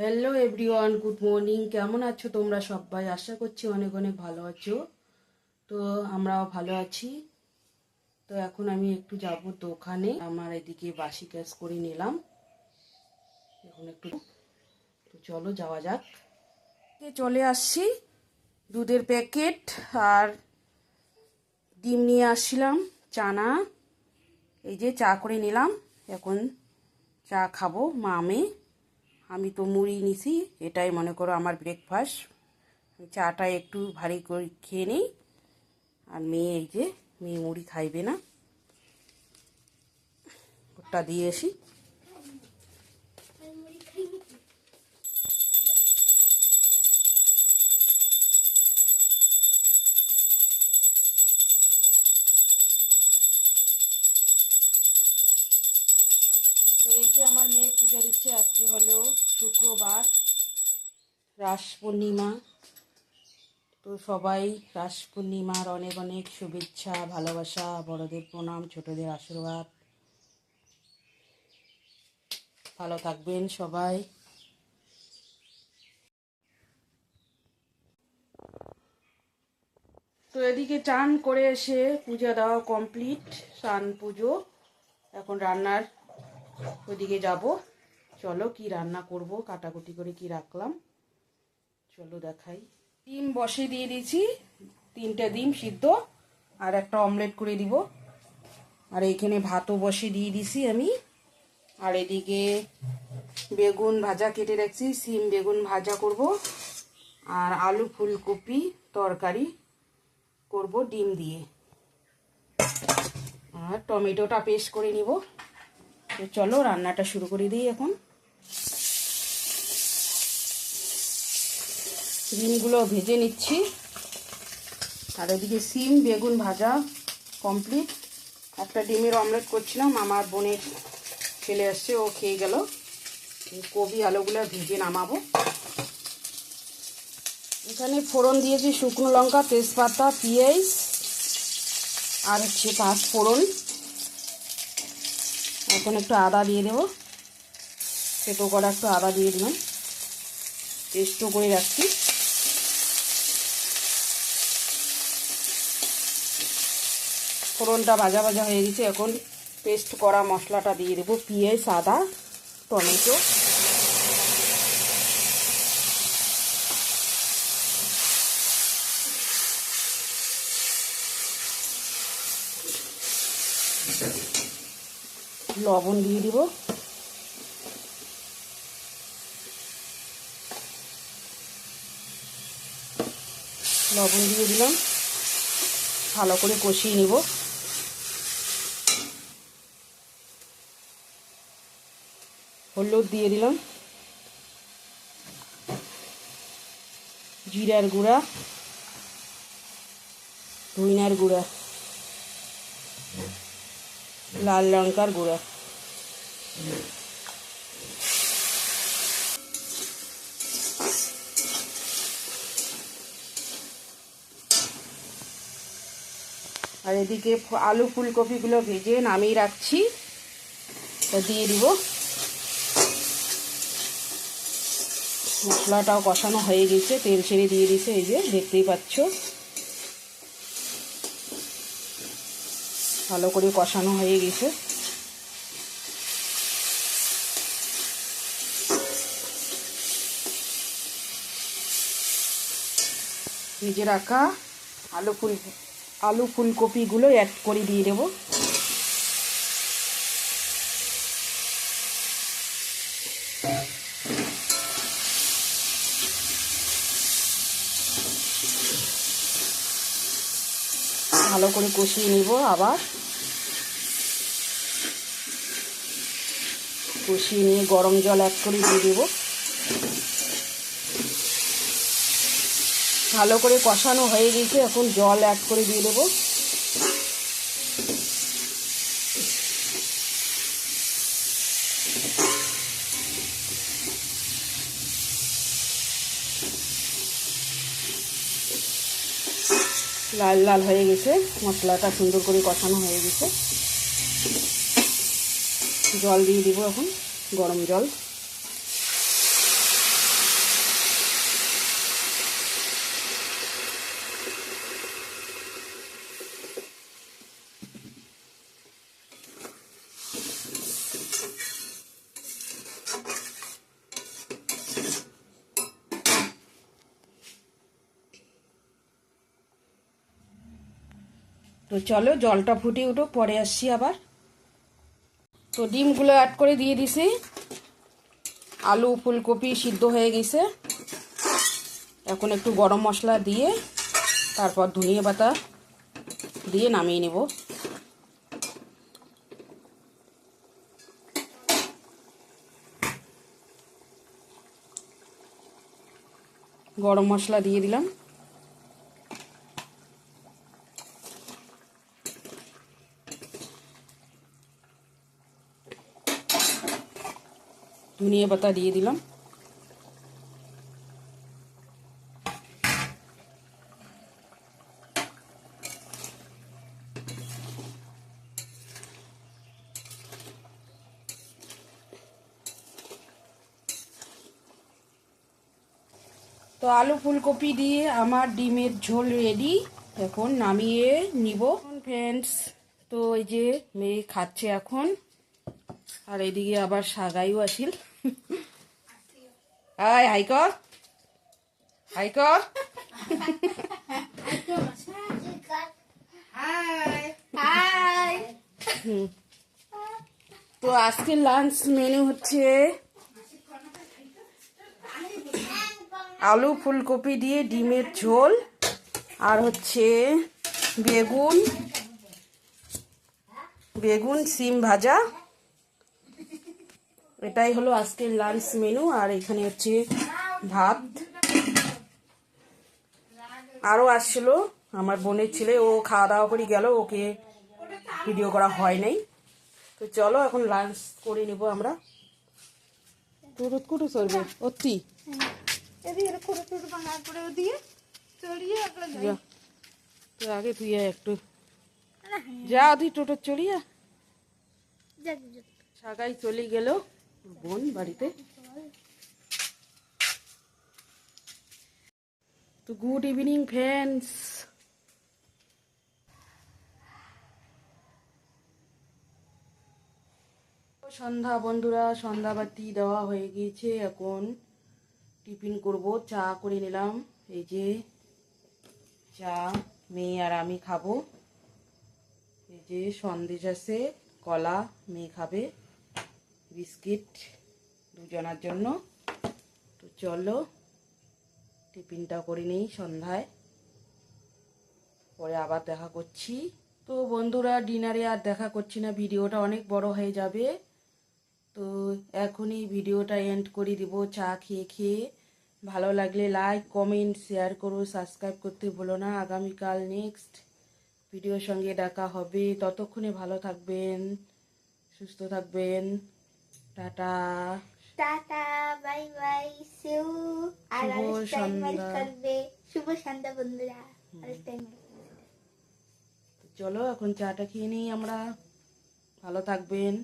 Hello everyone, good morning. কেমন আছো তোমরা সবাই? আশা করছি অনেক অনেক ভালো আছো। তো আমরাও ভালো আছি। তো এখন আমি একটু যাব দোকানে, আমার এদিকে বাসি কাজ করে নিলাম। এখন একটু, তো চলো যাওয়া যাক। চলে আসছি, দুধের প্যাকেট আর ডিম নিয়ে আসছিলাম, চানা। এই যে চা করে নিলাম, এখন চা খাবো মা আমি। আমি তো মুড়ি নিছি, এটাই মনে করো আমার ব্রেকফাস্ট। চাটা একটু ভারী করে খেয়ে নিই। আর মেয়ে, এই যে মেয়ে মুড়ি খাইবে না, ওটা দিয়ে আসি। তো এই যে আমার মেয়ে পূজা দিচ্ছে। আজকে হলো শুক্রবার, রাস পূর্ণিমা। তো সবাই রাস পূর্ণিমার অনেক অনেক শুভেচ্ছা, ভালোবাসা, বড়দের প্রণাম, ছোটদের আশীর্বাদ। ভালো থাকবেন সবাই। তো এদিকে চান করে এসে পূজা দেওয়া কমপ্লিট, স্নান পুজো। এখন রান্নার ওইদিকে যাব। চলো কি রান্না করব, কাটাকুটি করে কি রাখলাম চলো দেখাই। ডিম বসে দিয়ে দিয়েছি, 3টে ডিম সিদ্ধ, আর একটা অমলেট করে দিব। আর এইখানে ভাতও বসে দিয়ে দিছি আমি। আর এদিকে বেগুন ভাজা কেটে রাখছি, সিম বেগুন ভাজা করব। আর আলু ফুলকপি তরকারি করব ডিম দিয়ে। আর টমেটোটা পেস্ট করে নিব। তো চলো রান্নাটা শুরু করে দিই এখন। ডিমগুলো ভেজে নিচ্ছি। আর ওদিকে সিম বেগুন ভাজা কমপ্লিট। একটা ডিমের অমলেট করছিলাম, আমার বোনের ছেলে আসছে, ও খেয়ে গেল। কবি আলুগুলো ভেজে নামাবো। এখানে ফোড়ন দিয়েছি শুকনো লঙ্কা, তেজপাতা, পেঁয়াজ আর হচ্ছে 5 ফোড়ন। এখন একটু আদা দিয়ে দেবো, সেটো করা একটু আদা দিয়ে দিলাম, পেস্টও করে রাখছি। ফোড়নটা ভাজা ভাজা হয়ে গেছে, এখন পেস্ট করা মশলাটা দিয়ে দেবো, পেঁয়াজ, আদা, টমেটো। লবণ দিয়ে দিব। লবণ দিয়ে দিলাম, ভালো করে কষিয়ে নিব। হলুদ দিয়ে দিলাম, জিরার গুঁড়া, ধনিয়ার গুঁড়া, লাল লঙ্কার গুঁড়া। আর এদিকে আলু ফুলকপিগুলো ভেজে নামিয়ে রাখছি, তা দিয়ে দিব। মশলাটাও কষানো হয়ে গেছে, তেল ছেড়ে দিয়ে দিছে, এই যে দেখতেই পাচ্ছ। ভালো করে কষানো হয়ে গেছে। ভেজে রাখা আলু ফুলকপিগুলো অ্যাড করে দিয়ে দেবো। ভালো করে কষিয়ে নিব। আবার কষিয়ে নিয়ে গরম জল অ্যাড করে দিয়ে দেবো। ভালো করে কষানো হয়ে গেছে, এখন জল অ্যাড করে দিয়ে দেবো। লাল লাল হয়ে গেছে, মশলাটা সুন্দর করে কষানো হয়ে গেছে। জল দিয়ে দিব এখন, গরম জল। তো চলো জলটা ফুটে উঠো, পরে আসছি আবার। তো ডিমগুলো অ্যাড করে দিয়ে দিছি, আলু ফুলকপি সিদ্ধ হয়ে গেছে। এখন একটু গরম মশলা দিয়ে তারপর ধনিয়া পাতা দিয়ে নামিয়ে নেব। গরম মশলা দিয়ে দিলাম। ধনিয়া পাতা দিয়ে দিলাম। তো আলু ফুলকপি দিয়ে আমার ডিমের ঝোল রেডি, এখন নামিয়ে নিব ফ্রেন্ডস। তো এই যে মেয়ে খাচ্ছে এখন, আর এইদিকে আবার সাগাইও আসিল। আয় হাই কর, হাই কর। তো আজকের লাঞ্চ মেনু হচ্ছে আলু ফুলকপি দিয়ে ডিমের ঝোল, আর হচ্ছে বেগুন বেগুন সিম ভাজা। এটাই হলো আজকের লাঞ্চ মেনু। আর এখানে হচ্ছে ভাত। আরও আসছিলো আমার বোনের ছেলে, ও খাওয়া দাওয়া করে গেল, ওকে ভিডিও করা হয় নাই। তো চলো এখন লাঞ্চ করে নেবো আমরা। কুটুত কুটু চলবে অতি তো আগে তুই একটু যা, তুই টোটো চড়িয়া। সাগাই চলে গেল বোন বাড়িতে। তো গুড ইভিনিং ফ্রেন্ডস। সন্ধ্যা বন্ধুরা, সন্ধ্যাবাতি দেওয়া হয়ে গিয়েছে, এখন টিফিন করব। চা করে নিলাম, এই যে চা মেয়ে আর আমি খাবো। এই যে সন্দেশ আছে, কলা মেয়ে খাবে, বিস্কিট দুজনার জন্য। তো চলো টিফিনটা করে নেই সন্ধ্যায়, পরে আবার দেখা করছি। তো বন্ধুরা ডিনারে আর দেখা করছি না, ভিডিওটা অনেক বড় হয়ে যাবে। তো এখনই ভিডিওটা এন্ড করে দিব চা খেয়ে খেয়ে। ভালো লাগলে লাইক কমেন্ট শেয়ার করো, সাবস্ক্রাইব করতে ভুলো না। আগামীকাল নেক্সট ভিডিওর সঙ্গে দেখা হবে। ততক্ষণে ভালো থাকবেন, সুস্থ থাকবেন। Tata tata, bye bye, see you. আর শুভ সন্ধ্যা। করবে শুভ সন্ধ্যা বন্ধুরা। চলো এখন চাটা খেয়ে নিই আমরা। ভালো থাকবেন।